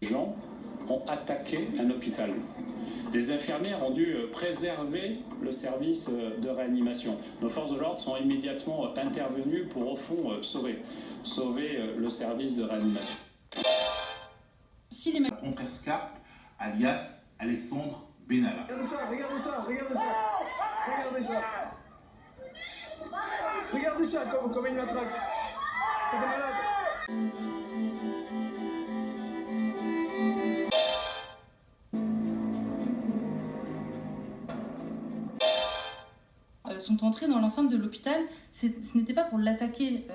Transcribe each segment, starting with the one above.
gens ont attaqué un hôpital. Des infirmières ont dû préserver le service de réanimation. Nos forces de l'ordre sont immédiatement intervenues pour, au fond, sauver le service de réanimation. Si les Contrescarpe, alias Alexandre Benalla. Regardez ça, regardez ça, regardez ça, regardez ça. Regardez ça comme il m'attraque. C'est des malades. sont entrés dans l'enceinte de l'hôpital, ce n'était pas pour l'attaquer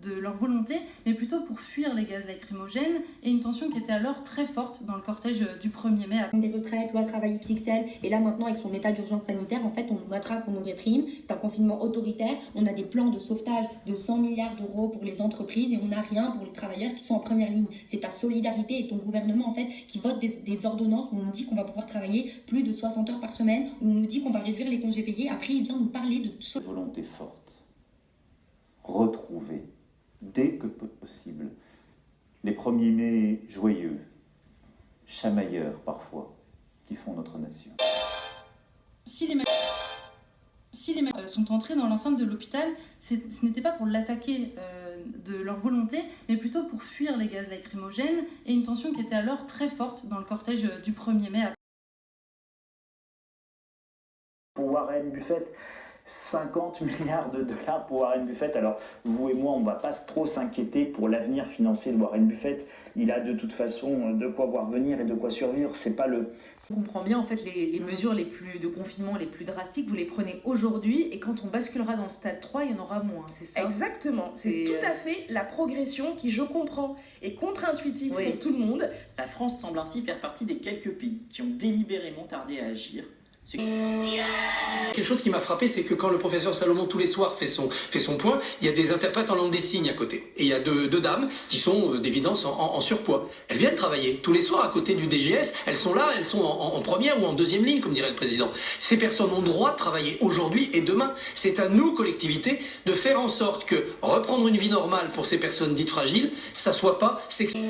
de leur volonté, mais plutôt pour fuir les gaz lacrymogènes et une tension qui était alors très forte dans le cortège du 1er mai. Des retraites, loi travail XXL, et là maintenant avec son état d'urgence sanitaire, en fait on nous attrape, on nous réprime, c'est un confinement autoritaire, on a des plans de sauvetage de 100 milliards d'euros pour les entreprises et on n'a rien pour les travailleurs qui sont en première ligne. C'est ta solidarité et ton gouvernement en fait qui vote des ordonnances où on nous dit qu'on va pouvoir travailler plus de 60 heures par semaine, où on nous dit qu'on va réduire les congés payés, après il vient nous parler de... Volonté forte, retrouver dès que possible les 1er mai joyeux, chamailleurs parfois, qui font notre nation. Si les sont entrés dans l'enceinte de l'hôpital, ce n'était pas pour l'attaquer de leur volonté, mais plutôt pour fuir les gaz lacrymogènes et une tension qui était alors très forte dans le cortège du 1er mai. Pour Warren Buffett, 50 milliards de dollars pour Warren Buffett. Alors, vous et moi, on ne va pas trop s'inquiéter pour l'avenir financier de Warren Buffett. Il a de toute façon de quoi voir venir et de quoi survivre. C'est pas le... On comprend bien, en fait, les mesures de confinement les plus drastiques, vous les prenez aujourd'hui et quand on basculera dans le stade 3, il y en aura moins, c'est ça? Exactement, c'est tout à fait la progression qui, je comprends, est contre-intuitive pour tout le monde. La France semble ainsi faire partie des quelques pays qui ont délibérément tardé à agir. Quelque chose qui m'a frappé, c'est que quand le professeur Salomon tous les soirs fait son point, il y a des interprètes en langue des signes à côté. Et il y a deux dames qui sont d'évidence en surpoids. Elles viennent travailler tous les soirs à côté du DGS. Elles sont là, elles sont en première ou en deuxième ligne, comme dirait le président. Ces personnes ont droit de travailler aujourd'hui et demain. C'est à nous, collectivités, de faire en sorte que reprendre une vie normale pour ces personnes dites fragiles, ça soit pas sexuel.